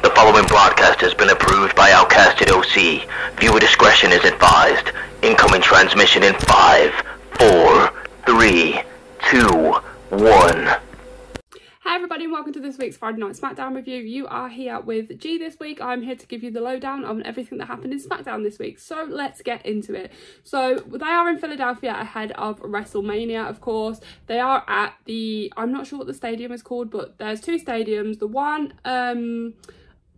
The following broadcast has been approved by Outcasted OC. Viewer discretion is advised. Incoming transmission in 5, 4, 3, 2, 1. Hi everybody and welcome to this week's Friday Night SmackDown review. You are here with G this week. I'm here to give you the lowdown on everything that happened in SmackDown this week. So let's get into it. So they are in Philadelphia ahead of WrestleMania, of course. They are at the, I'm not sure what the stadium is called, but there's two stadiums. The one,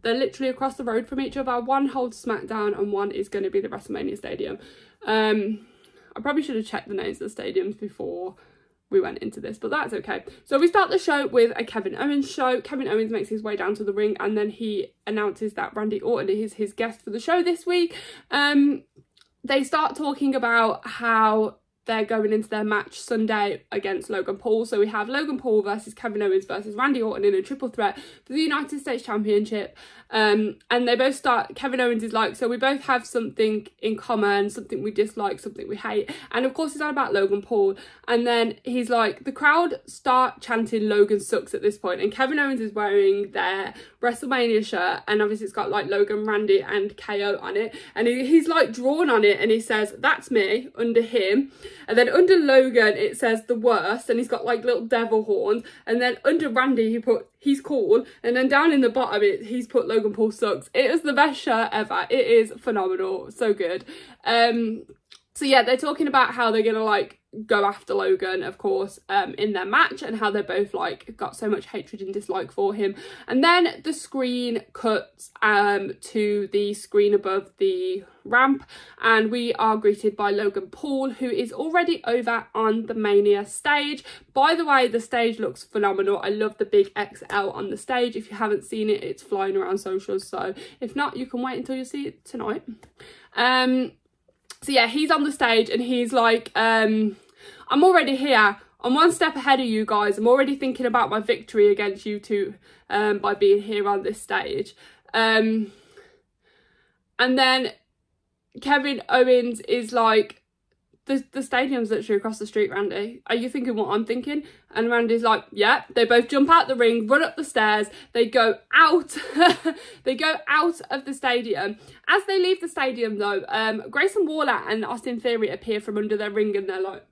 they're literally across the road from each other. One holds SmackDown and one is going to be the WrestleMania stadium. I probably should have checked the names of the stadiums before we went into this, but that's okay. So we start the show with a Kevin Owens show. Kevin Owens makes his way down to the ring and then he announces that Randy Orton is his guest for the show this week. They start talking about how they're going into their match Sunday against Logan Paul. So we have Logan Paul versus Kevin Owens versus Randy Orton in a triple threat for the United States Championship. And they both start, Kevin Owens is like, so we both have something in common, something we dislike, something we hate. And of course it's all about Logan Paul. And then he's like, the crowd start chanting Logan sucks at this point. And Kevin Owens is wearing their WrestleMania shirt. And obviously it's got like Logan, Randy and KO on it. And he's like drawn on it and he says, that's me, under him. And then under Logan, it says the worst. And he's got like little devil horns. And then under Randy, he put, he's cool. And then down in the bottom, he's put Logan Paul sucks. It is the best shirt ever. It is phenomenal. So good. So yeah, they're talking about how they're going to like go after Logan, of course, in their match, and how they're both like got so much hatred and dislike for him. And then the screen cuts to the screen above the ramp, and we are greeted by Logan Paul, who is already over on the Mania stage. By the way, the stage looks phenomenal. I love the big XL on the stage. If you haven't seen it, it's flying around socials, so if not, you can wait until you see it tonight. So yeah, he's on the stage and he's like, I'm already here. I'm one step ahead of you guys. I'm already thinking about my victory against you two by being here on this stage. And then Kevin Owens is like, the stadium's literally across the street, Randy. Are you thinking what I'm thinking? And Randy's like, yeah. They both jump out the ring, run up the stairs. They go out. They go out of the stadium. As they leave the stadium, though, Grayson Waller and Austin Theory appear from under their ring and they're like,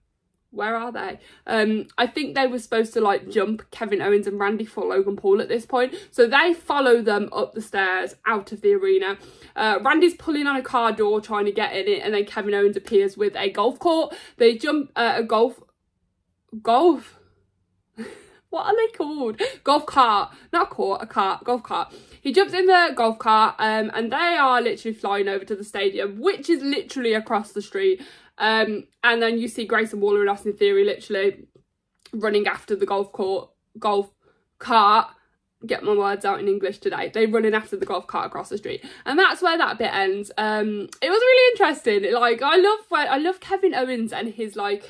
where are they? I think they were supposed to like jump Kevin Owens and Randy for Logan Paul at this point. So they follow them up the stairs out of the arena. Randy's pulling on a car door trying to get in it, and then Kevin Owens appears with a golf court. They jump a golf. What are they called? Golf cart, not court, a cart, golf cart. He jumps in the golf cart and they are literally flying over to the stadium, which is literally across the street. And then you see Grayson Waller and Austin Theory literally running after the golf cart. Get my words out in English today. They're running after the golf cart across the street, and that's where that bit ends. It was really interesting. Like I love Kevin Owens and his like,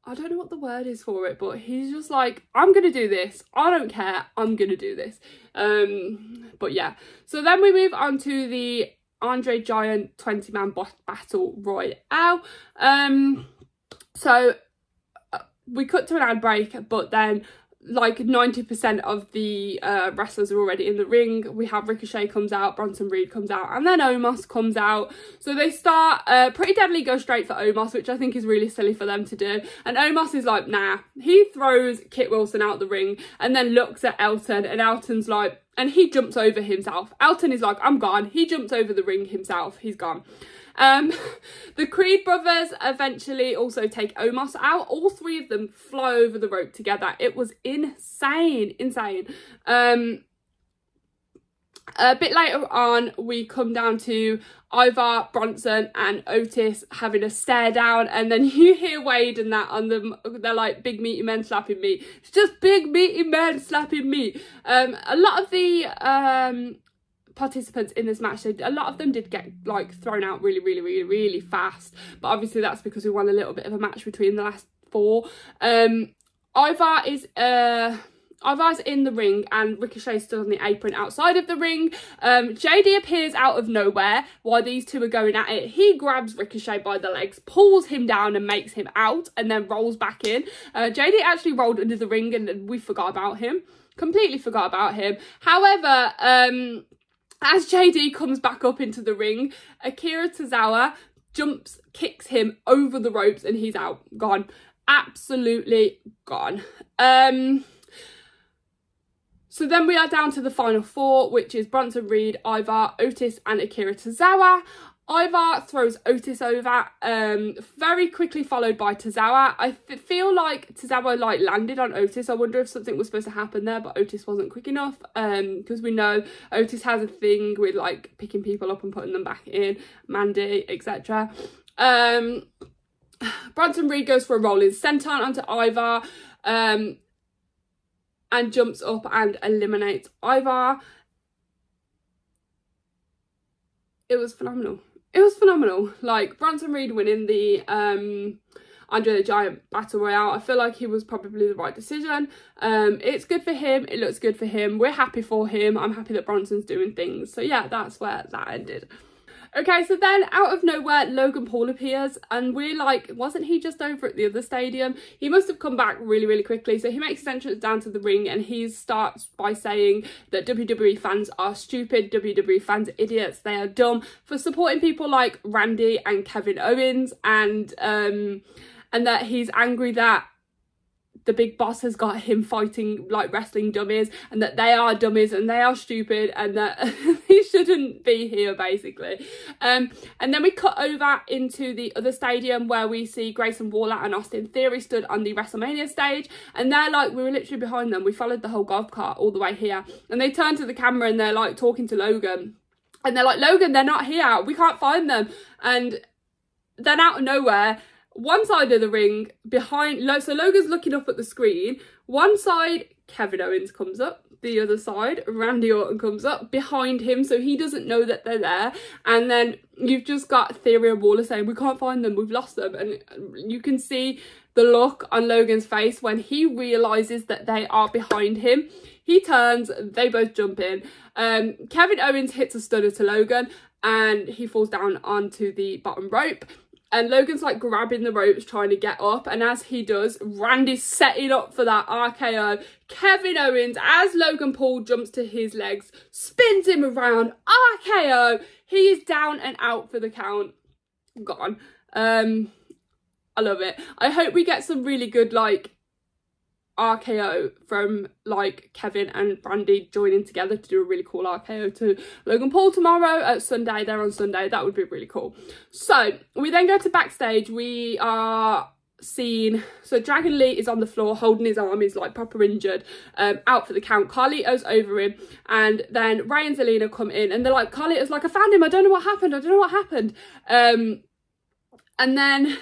I don't know what the word is for it, but he's just like, I'm gonna do this. I don't care. I'm gonna do this. But yeah. So then we move on to the Andre Giant 20-man battle royale. So we cut to an ad break, but then like 90% of the wrestlers are already in the ring. We have Ricochet comes out, Bronson Reed comes out, and then Omos comes out. So they start, Pretty Deadly go straight for Omos, which I think is really silly for them to do. And Omos is like, nah. He throws Kit Wilson out the ring and then looks at Elton, and Elton's like, and he jumps over himself. Elton is like, I'm gone. He jumps over the ring himself. He's gone. The Creed brothers eventually also take Omos out. All three of them fly over the rope together. It was insane. A bit later on, we come down to Ivar, Bronson and Otis having a stare down, and then you hear Wade and that on them. They're like, big meaty men slapping me. It's just big meaty men slapping me. A lot of the participants in this match, a lot of them did get like thrown out really fast, but obviously that's because we won a little bit of a match between the last four. Ivar's in the ring and Ricochet stood on the apron outside of the ring. JD appears out of nowhere while these two are going at it. He grabs Ricochet by the legs, pulls him down and makes him out, and then rolls back in. JD actually rolled under the ring and we forgot about him. Completely forgot about him. However, as JD comes back up into the ring, Akira Tozawa jumps, kicks him over the ropes, and he's out. Gone. Absolutely gone. So then we are down to the final four, which is Bronson Reed, Ivar, Otis and Akira Tozawa. Ivar throws Otis over, very quickly followed by Tozawa. I feel like Tozawa landed on Otis. I wonder if something was supposed to happen there, but Otis wasn't quick enough, because we know Otis has a thing with like picking people up and putting them back in, Mandy, etc. Bronson Reed goes for a rolling senton onto Ivar, and jumps up and eliminates Ivar. It was phenomenal. It was phenomenal. Like, Bronson Reed winning the Andre the Giant Battle Royale, I feel like he was probably the right decision. It's good for him. It looks good for him. We're happy for him. I'm happy that Bronson's doing things. So yeah, that's where that ended. Okay, so then out of nowhere, Logan Paul appears, and we're like, wasn't he just over at the other stadium? He must have come back really, really quickly. So he makes his entrance down to the ring, and he starts by saying that WWE fans are stupid, WWE fans are idiots, they are dumb for supporting people like Randy and Kevin Owens, and that he's angry that the big boss has got him fighting like wrestling dummies, and that they are dummies and they are stupid, and that he shouldn't be here, basically. And then we cut over into the other stadium where we see Grayson Waller and Austin Theory stood on the WrestleMania stage, and they're like, we were literally behind them. We followed the whole golf cart all the way here, and they turn to the camera and they're like talking to Logan, and they're like, Logan, they're not here, we can't find them. And then out of nowhere, one side of the ring, behind, so Logan's looking up at the screen. One side, Kevin Owens comes up. The other side, Randy Orton comes up behind him, so he doesn't know that they're there. And then you've just got Theory and Waller saying, we can't find them, we've lost them. And you can see the look on Logan's face when he realises that they are behind him. He turns, they both jump in. Kevin Owens hits a stunner to Logan, and he falls down onto the bottom rope. And Logan's like grabbing the ropes trying to get up, and as he does, Randy's setting up for that RKO. Kevin Owens, as Logan Paul jumps to his legs, spins him around, RKO. He is down and out for the count. Gone. I love it. I hope we get some really good like RKO from like Kevin and Randy joining together to do a really cool RKO to Logan Paul tomorrow at Sunday. They're on Sunday. That would be really cool. So we then go to backstage. We are seen, so Dragon Lee is on the floor holding his arm. He's like proper injured, out for the count. Carlito's over him, and then Ray and Zelina come in, and they're like, Carlito's like, I found him, I don't know what happened, I don't know what happened. And then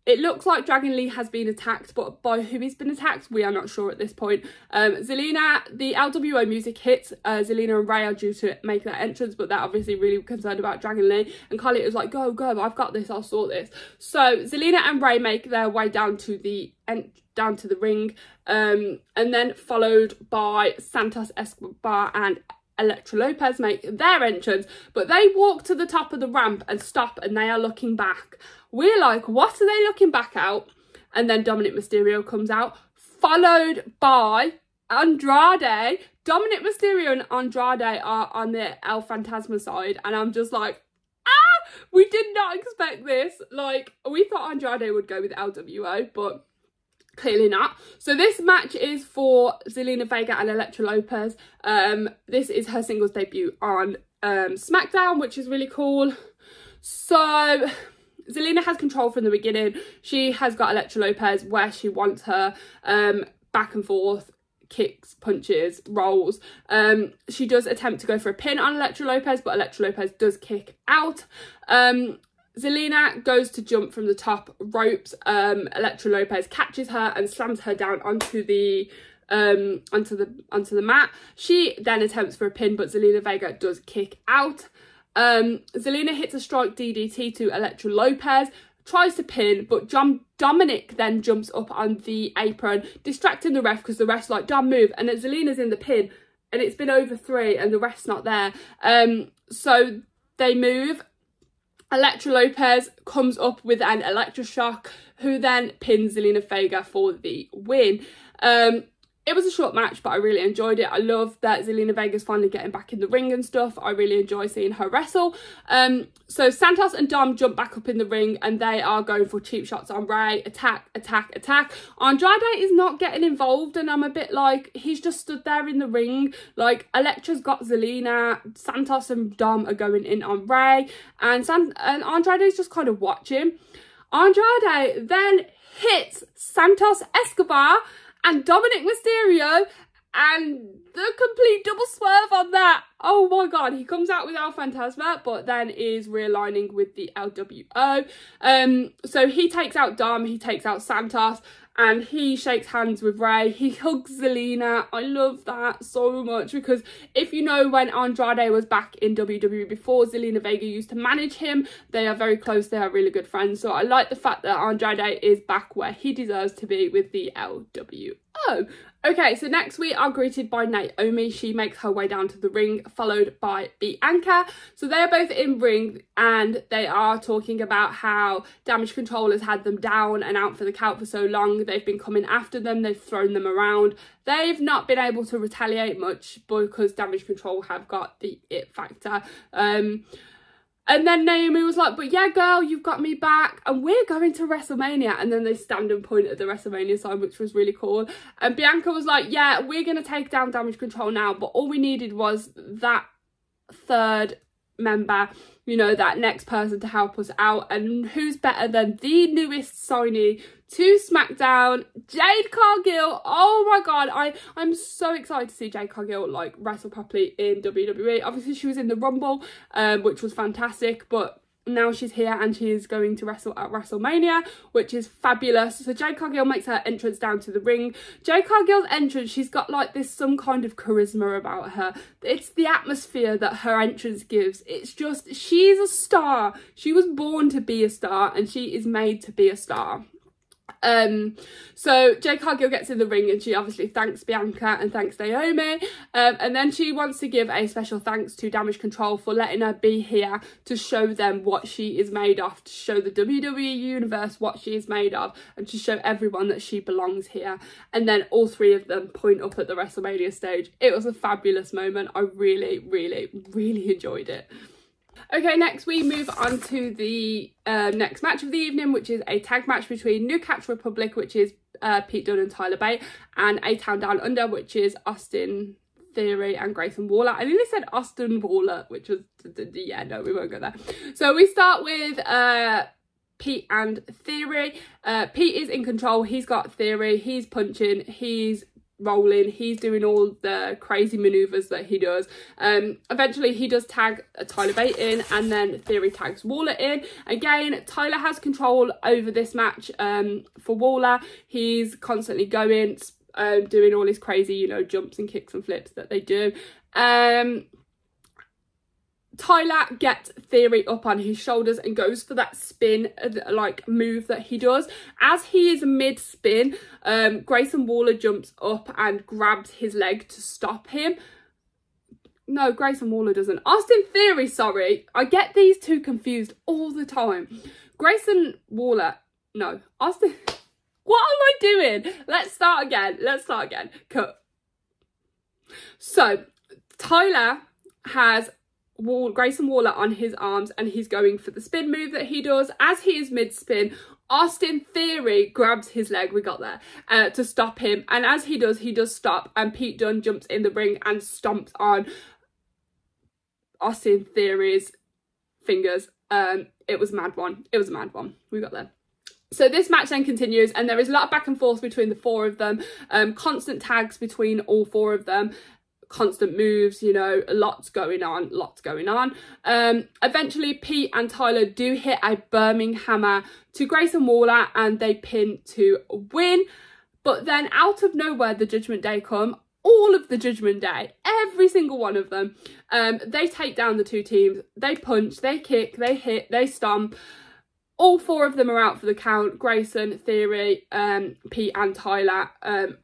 it looks like Dragon Lee has been attacked, but by who he's been attacked, we are not sure at this point. Zelina, the LWO music hits. Zelina and Ray are due to make their entrance, but they're obviously really concerned about Dragon Lee. And Carlito's like, go, go, I've got this, I'll sort this. So Zelina and Ray make their way down to the ring, and then followed by Santos Escobar and Elektra Lopez make their entrance, but they walk to the top of the ramp and stop, and they are looking back. We're like, what are they looking back at? And then Dominic Mysterio comes out, followed by Andrade. Dominic Mysterio and Andrade are on the El Fantasma side, and I'm just like, we did not expect this. Like, we thought Andrade would go with LWO, but clearly not. So this match is for Zelina Vega and Elektra Lopez. This is her singles debut on SmackDown, which is really cool. So Zelina has control from the beginning. She has got Elektra Lopez where she wants her, back and forth, kicks, punches, rolls. She does attempt to go for a pin on Elektra Lopez, but Elektra Lopez does kick out. Zelina goes to jump from the top ropes. Elektra Lopez catches her and slams her down onto the mat. She then attempts for a pin, but Zelina Vega does kick out. Zelina hits a strike DDT to Elektra Lopez, tries to pin, but Dominic then jumps up on the apron, distracting the ref because the ref's like, Dom, move. And then Zelina's in the pin, and it's been over 3 and the ref's not there. So they move. Elektra Lopez comes up with an electroshock, who then pins Zelina Vega for the win. It was a short match, but I really enjoyed it. I love that Zelina Vega's finally getting back in the ring and stuff. I really enjoy seeing her wrestle. So Santos and Dom jump back up in the ring and they are going for cheap shots on Ray. Attack, attack, attack. Andrade is not getting involved, and I'm a bit like, he's just stood there in the ring. Like, Elektra's got Zelina, Santos and Dom are going in on Ray, and Andrade is just kind of watching. Andrade then hits Santos Escobar and Dominic Mysterio, and the complete double swerve on that. Oh my god, he comes out with El Fantasma, but then is realigning with the LWO. So he takes out Dom, he takes out Santos, and he shakes hands with Ray. He hugs Zelina. I love that so much, because if you know, when Andrade was back in WWE before Zelina Vega used to manage him, they are very close, they are really good friends. So I like the fact that Andrade is back where he deserves to be, with the LWO. Okay, so next we are greeted by Naomi. She makes her way down to the ring, followed by Bianca. So they are both in ring and they are talking about how Damage Control has had them down and out for the count for so long. They've been coming after them, they've thrown them around. They've not been able to retaliate much because Damage Control have got the it factor. And then Naomi was like, but yeah, girl, you've got me back and we're going to WrestleMania. And then they stand and point at the WrestleMania sign, which was really cool. And Bianca was like, yeah, we're going to take down Damage Control now. But all we needed was that third member, you know, that next person to help us out. And who's better than the newest signee to SmackDown, Jade Cargill. Oh my god, I'm so excited to see Jade Cargill like wrestle properly in WWE. Obviously she was in the Rumble, which was fantastic, but now she's here and she is going to wrestle at WrestleMania, which is fabulous. So Jade Cargill makes her entrance down to the ring. Jade Cargill's entrance, she's got like this some kind of charisma about her. It's the atmosphere that her entrance gives. It's just, she's a star. She was born to be a star and she is made to be a star. So Jade Cargill gets in the ring and she obviously thanks Bianca and thanks Naomi, and then she wants to give a special thanks to Damage Control for letting her be here to show them what she is made of, to show the WWE universe what she is made of, and to show everyone that she belongs here. And then all three of them point up at the WrestleMania stage. It was a fabulous moment. I really, really, really enjoyed it. Okay, next we move on to the next match of the evening, which is a tag match between New Catch Republic, which is Pete Dunne and Tyler Bate, and A-Town Down Under, which is Austin Theory and Grayson Waller. I nearly said Austin Waller, which was, yeah, no, we won't go there. So we start with Pete and Theory. Pete is in control. He's got Theory. He's punching. He's rolling, he's doing all the crazy maneuvers that he does. Eventually he does tag Tyler Bate in, and then Theory tags Waller in. Again, Tyler has control over this match. For Waller, he's constantly going, doing all his crazy, you know, jumps and kicks and flips that they do. Tyler gets Theory up on his shoulders and goes for that spin, like, move that he does. As he is mid-spin, Grayson Waller jumps up and grabs his leg to stop him. No, Grayson Waller doesn't. Austin Theory, sorry. I get these two confused all the time. Grayson Waller, no. Austin, what am I doing? Let's start again. Let's start again. Cut. So, Tyler has Grayson Waller on his arms and he's going for the spin move that he does. As he is mid-spin, Austin Theory grabs his leg, we got there, to stop him. And as he does stop, and Pete Dunne jumps in the ring and stomps on Austin Theory's fingers. It was a mad one. It was a mad one. We got there. So this match then continues and there is a lot of back and forth between the four of them. Constant tags between all four of them. Constant moves, you know, lots going on. Eventually Pete and Tyler do hit a Birmingham to Grayson Waller and they pin to win. But then out of nowhere the Judgment Day come. All of the Judgment Day, every single one of them. They take down the two teams. They punch, they kick, they hit, they stomp. All four of them are out for the count. Grayson, Theory, Pete and Tyler.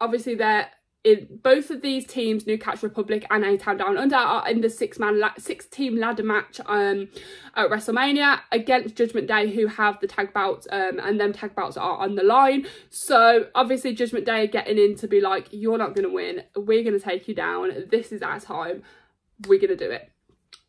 Obviously they're in both of these teams, Newcastle Republic and A-Town Down Under, are in the six-team ladder match at WrestleMania against Judgment Day, who have the tag belts, and them tag belts are on the line. So obviously Judgment Day are getting in to be like, you're not going to win, we're going to take you down, this is our time, we're going to do it.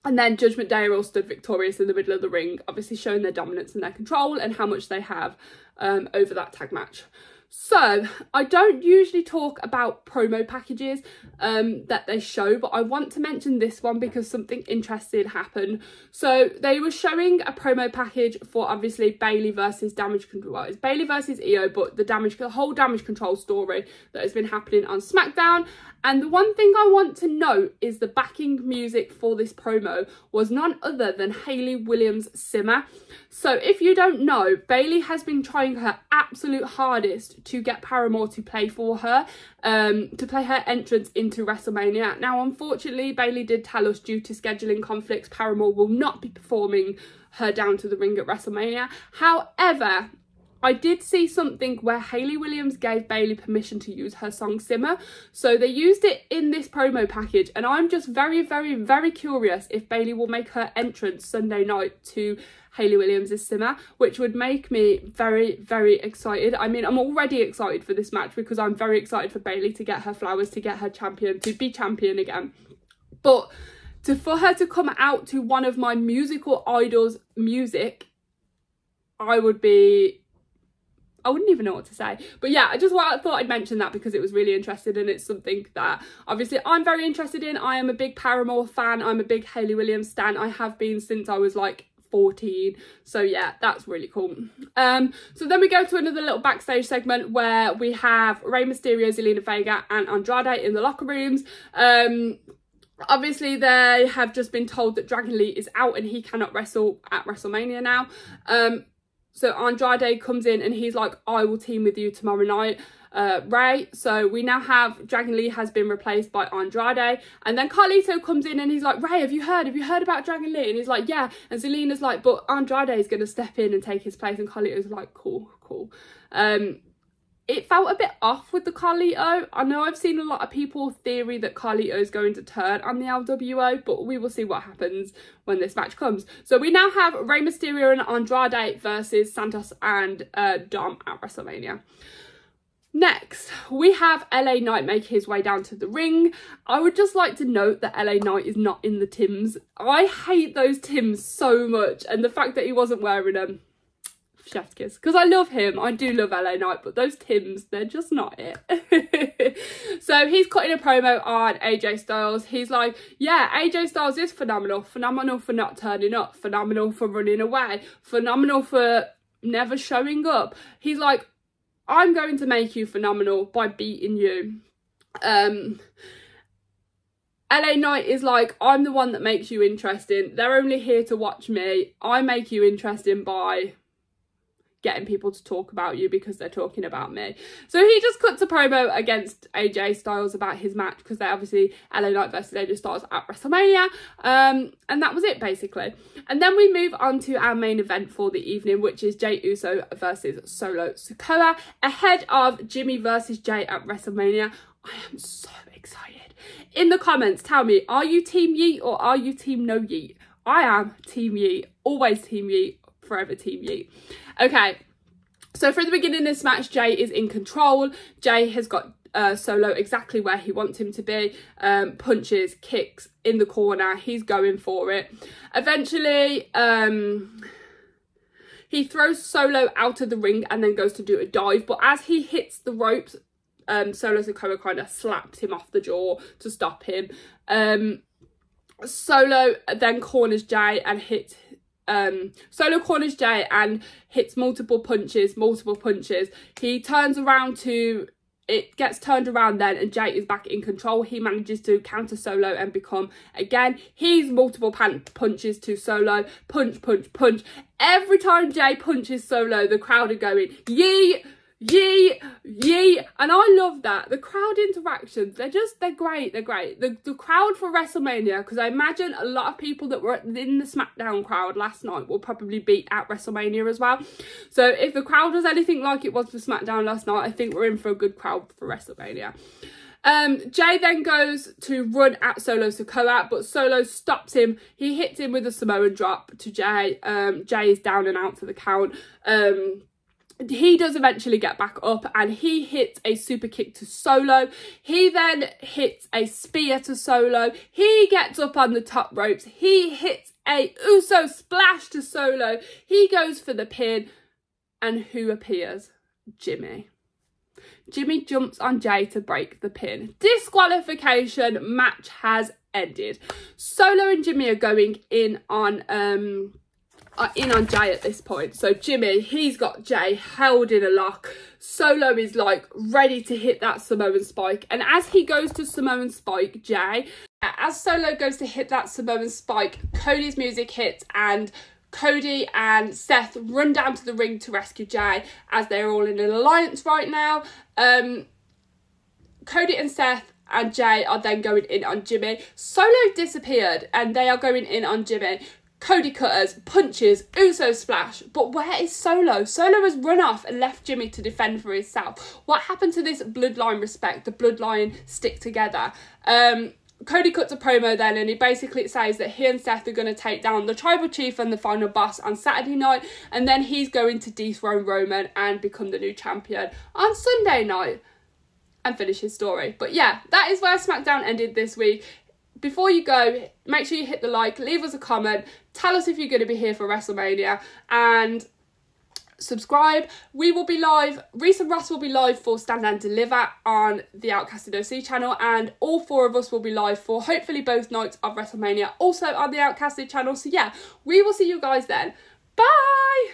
And then Judgment Day are all stood victorious in the middle of the ring, obviously showing their dominance and their control and how much they have over that tag match. So I don't usually talk about promo packages that they show, but I want to mention this one because something interesting happened. So they were showing a promo package for obviously Bayley versus Damage Control. Well, it's Bayley versus Io, but the whole Damage Control story that has been happening on SmackDown. And the one thing I want to note is the backing music for this promo was none other than Hayley Williams' Simmer. So if you don't know, Bayley has been trying her absolute hardest to get Paramore to play for her, to play her entrance into WrestleMania. Now, unfortunately, Bayley did tell us due to scheduling conflicts, Paramore will not be performing her down to the ring at WrestleMania. However, I did see something where Hayley Williams gave Bayley permission to use her song Simmer. So they used it in this promo package, and I'm just very, very, very curious if Bayley will make her entrance Sunday night to Hayley Williams' Simmer, which would make me very, very excited. I mean, I'm already excited for this match because I'm very excited for Bayley to get her flowers, to get her champion, to be champion again. But for her to come out to one of my musical idols' music, I wouldn't even know what to say. But yeah, I thought I'd mention that because it was really interesting, and it's something that obviously I'm very interested in. I am a big Paramore fan. I'm a big Hayley Williams stan. I have been since I was like 14. So yeah, that's really cool. So then we go to another little backstage segment where we have Rey Mysterio, Zelina Vega and Andrade in the locker rooms. Obviously they have just been told that Dragon Lee is out and he cannot wrestle at WrestleMania now. So Andrade comes in and he's like, I will team with you tomorrow night, Ray. So we now have Dragon Lee has been replaced by Andrade. And then Carlito comes in and he's like, Ray, have you heard about Dragon Lee? And he's like, yeah. And Zelina's like, but Andrade is going to step in and take his place. And Carlito's like, cool. It felt a bit off with the Carlito. I know I've seen a lot of people theory that Carlito is going to turn on the LWO, but we will see what happens when this match comes. So we now have Rey Mysterio and Andrade versus Santos and Dom at WrestleMania. Next, we have LA Knight make his way down to the ring. I would just like to note that LA Knight is not in the Tims. I hate those Tims so much, and the fact that he wasn't wearing them, chef's kiss, because I love him. I do love LA Knight, but those Tims, they're just not it. So he's cutting a promo on AJ Styles. He's like, yeah, AJ Styles is phenomenal for not turning up, phenomenal for running away, phenomenal for never showing up. He's like, I'm going to make you phenomenal by beating you. LA Knight is like, I'm the one that makes you interesting. They're only here to watch me. I make you interesting by getting people to talk about you because they're talking about me. So he just cuts a promo against AJ Styles about his match, because they're obviously LA Knight versus AJ Styles at WrestleMania, and that was it basically. And then we move on to our main event for the evening, which is Jey Uso versus Solo Sikoa ahead of Jimmy versus Jay at WrestleMania. I am so excited. In the comments, tell me, are you Team Yeet or are you Team No Yeet? I am Team Yeet, always Team Yeet, forever Team Yeet. Okay, so from the beginning of this match, Jay is in control. Jay has got Solo exactly where he wants him to be. Punches, kicks in the corner. He's going for it. Eventually, he throws Solo out of the ring and then goes to do a dive. But as he hits the ropes, Solo Sikoa kind of slaps him off the jaw to stop him. Solo then corners Jay and hits Solo corners Jay and hits multiple punches. He turns around it gets turned around then, and Jay is back in control. He manages to counter Solo and become, again, he's multiple punches to Solo. Punch. Every time Jay punches Solo, the crowd are going, yee, yee, yee. And I love that. The crowd interactions, they're great. The crowd for WrestleMania, because I imagine a lot of people that were in the SmackDown crowd last night will probably be at WrestleMania as well. So if the crowd was anything like it was for SmackDown last night, I think we're in for a good crowd for WrestleMania. Jay then goes to run at Solo Sikoa, but Solo stops him. He hits him with a Samoan drop to Jay. Jay is down and out for the count. He does eventually get back up and he hits a super kick to Solo. He then hits a spear to Solo. He gets up on the top ropes. He hits a Uso splash to Solo. He goes for the pin. And who appears? Jimmy. Jimmy jumps on Jay to break the pin. Disqualification. Match has ended. Solo and Jimmy are going in on Jay at this point. So Jimmy, he's got Jay held in a lock. Solo is like ready to hit that Samoan spike. And as he goes to Samoan spike Jay, as Solo goes to hit that Samoan spike, Cody's music hits and Cody and Seth run down to the ring to rescue Jay as they're all in an alliance right now. Cody and Seth and Jay are then going in on Jimmy. Solo disappeared and they are going in on Jimmy. Cody cutters, punches, Uso splash. But where is Solo? Solo has run off and left Jimmy to defend for himself. What happened to this bloodline respect, the bloodline stick together? Cody cuts a promo then and he basically says that he and Seth are going to take down the Tribal Chief and the final boss on Saturday night, and then he's going to dethrone Roman and become the new champion on Sunday night and finish his story. But yeah, that is where SmackDown ended this week. Before you go, make sure you hit the like, leave us a comment, tell us if you're going to be here for WrestleMania, and subscribe. We will be live, Reese and Ross will be live for Stand and Deliver on the Outcasted OC channel, and all four of us will be live for hopefully both nights of WrestleMania, also on the Outcasted channel. So yeah, we will see you guys then. Bye!